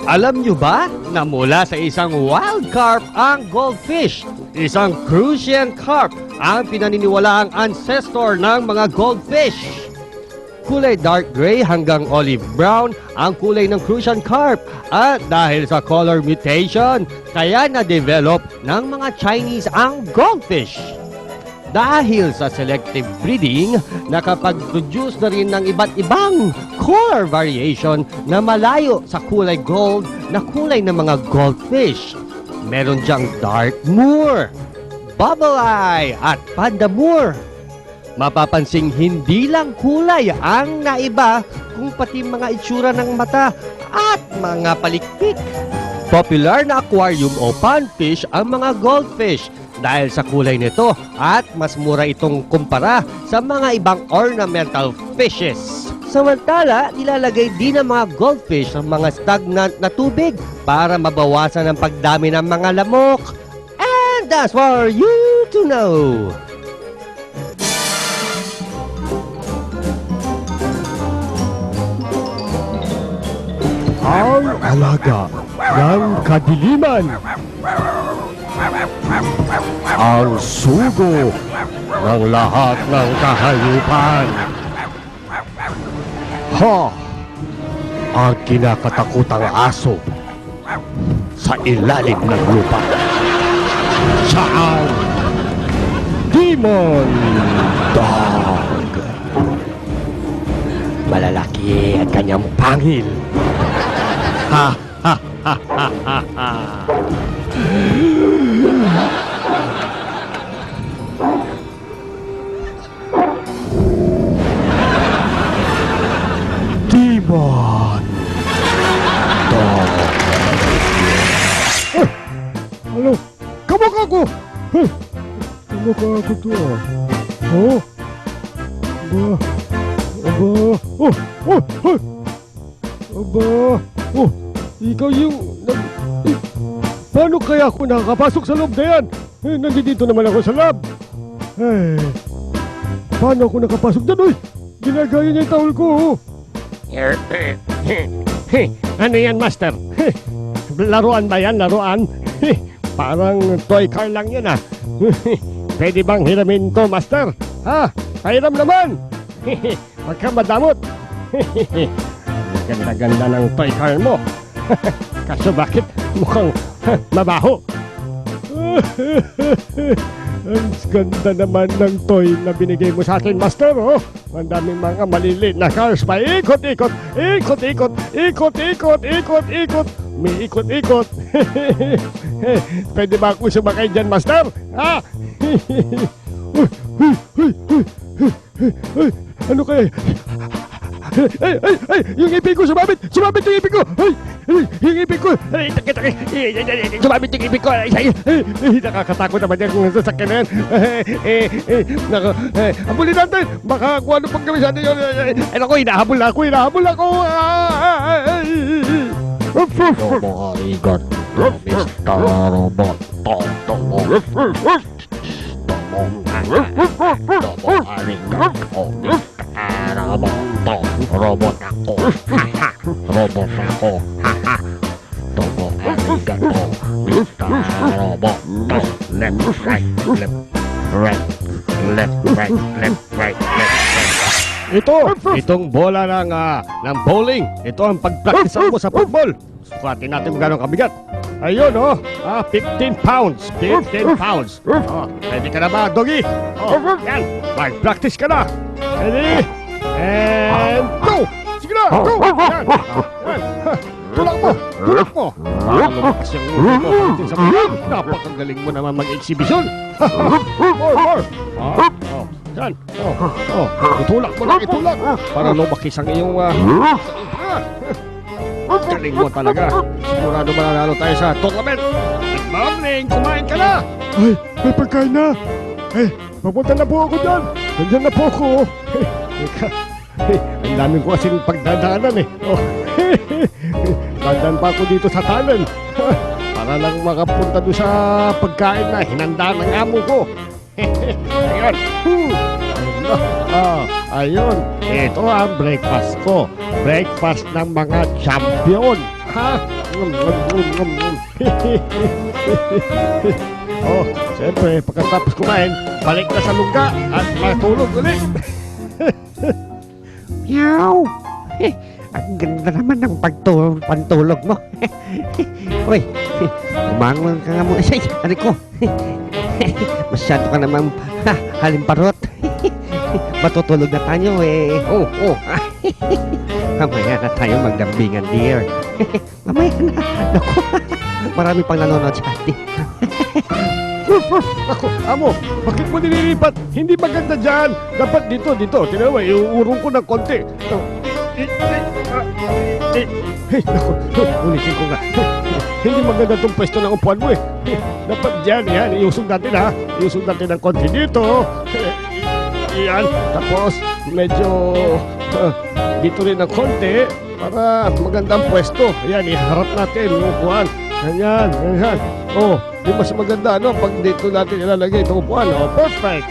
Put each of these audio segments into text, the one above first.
Alam nyo ba na mula sa isang wild carp ang goldfish? Isang Crucian carp ang pinaniniwalaang ancestor ng mga goldfish. Kulay dark gray hanggang olive brown ang kulay ng Crucian carp. At dahil sa color mutation, kaya na-develop ng mga Chinese ang goldfish. Dahil sa selective breeding, nakapag-produce na rin ng iba't ibang color variation na malayo sa kulay gold na kulay ng mga goldfish. Meron diyang dark moor, bubble eye at panda moor. Mapapansing hindi lang kulay ang naiba, kung pati mga itsura ng mata at mga palikpik. Popular na aquarium o pond fish ang mga goldfish dahil sa kulay nito at mas mura itong kumpara sa mga ibang ornamental fishes. Samantala, nilalagay din ng mga goldfish sa mga stagnant na tubig para mabawasan ang pagdami ng mga lamok. And that's for you to know. Ang alaga ng kadiliman. Ang sugo ng lahat ng kahayupan. Ang kinakatakutang aso sa ilalim ng lupa. Siya ang Demon Dog. Malalaki at kanyang pangil. Ha ha ha ha ha ha. Demon Dog. Ano? Kamukha ko! Kamukha ko to ah. Oh? Aba? Aba? Aba? Oh, ikaw yung... Paano kaya ako nakakapasok sa loob na yan? Nandito naman ako sa lab. Paano ako nakapasok dyan? Uy, ginagaya niya yung towel ko. Ano yan, Master? Laruan ba yan? Laruan? Parang toy car lang yan, ah. Pwede bang hiramin to, Master? Ha? Pahiram naman. Huwag ka madamot. Ganda-ganda ng toy car mo. Kaso bakit mukhang mabaho? Ang ganda naman ng toy na binigay mo sa akin, Master, oh. Ang daming mga maliliit na cars pa. Ikot-ikot, ikot-ikot, ikot-ikot, ikot-ikot. May ikot-ikot. Pwede ba ako sumakay dyan, Master? Ha? Ano kaya? Ay! Yung ipin ko sumabit! Sumabit yung ipin ko! Ay! Yung ipin ko! Ay! Taki! Sumabit yung ipin ko! Ay! Nakakatakot naman yung sasakyan na yan! Nako! Habulin natin! Baka kung ano pang gawin sa atin yun! Ay naku! Hinahabol ako! Hinahabol ako! Igot, Mr. Robot, Robot ako, robot ako, arigato, Mr. Robot, left, right, left, right, left, right, left, right, left, right. Itong bola ng bowling. Ito ang pag-practice mo sa football. Sukatin natin kung gano'ng kabigat. Ayun, oh. 15 pounds. 15 pounds. Ready ka na ba, doggy? Yan. Mag-practice ka na. Ready? And go! Sige na, go! Yan. Yan. Tulak mo! Tulak mo! Lumakas yung ulo ko sa mga. Napakagaling mo naman mag-exhibition. More! Yan. Itulak mo lang, itulak. Para lumakis ang iyong... Galing mo talaga. Sigurado mananalo tayo sa tournament. Good morning! Kumain ka na! Ay, may pagkain na! Ay, papunta na po ako dyan! Nandiyan na po ako! Ang daming ko kasing pagdadaanan eh. Dandan pa ako dito sa tunnel. Para lang makapunta doon sa pagkain na hinanda ng amo ko. Ayun. Ayun. Ito ang breakfast ko. Breakfast ng mga champion. Ha? Oh, siyempre, pagkatapos kumain, balik na sa lungga at matulog ulit. Meow! Ang ganda naman ng pantulog mo. Uy, umangon ka nga muna. Ay, ano ko? Masyado ka namang halimparot. Matutulog na tayo eh. Oh. Mamaya na tayo magdambingan, dear. Mamaya na. Naku, marami pang nanonood sa atin. Ako, amo, bakit mo nililipat? Hindi maganda dyan. Dapat dito. Tinawa, iuurong ko ng konti. Naku, ulitin ko nga. Hindi maganda itong pwesto ng upuan mo eh. Dapat dyan, yan. Iusog natin ha. Iusog natin ng konti dito. Yan. Tapos, medyo dito rin ng konti para magandang pwesto. Yan, iharap natin yung upuan. Ganyan. Oh, di mas maganda ano pag dito natin ilalagay itong upuan. Oh, perfect.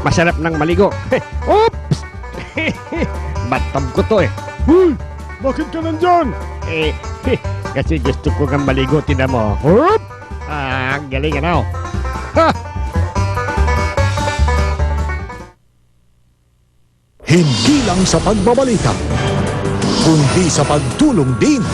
Masarap ng maligo. Oops! Bathtub ko to eh. Huy! Bakit ka nandyan? Kasi gusto ko kang maligo, tinan mo. Hup! Ang galing ano. Ha! Hindi lang sa pagbabalita, kundi sa pagtulong din.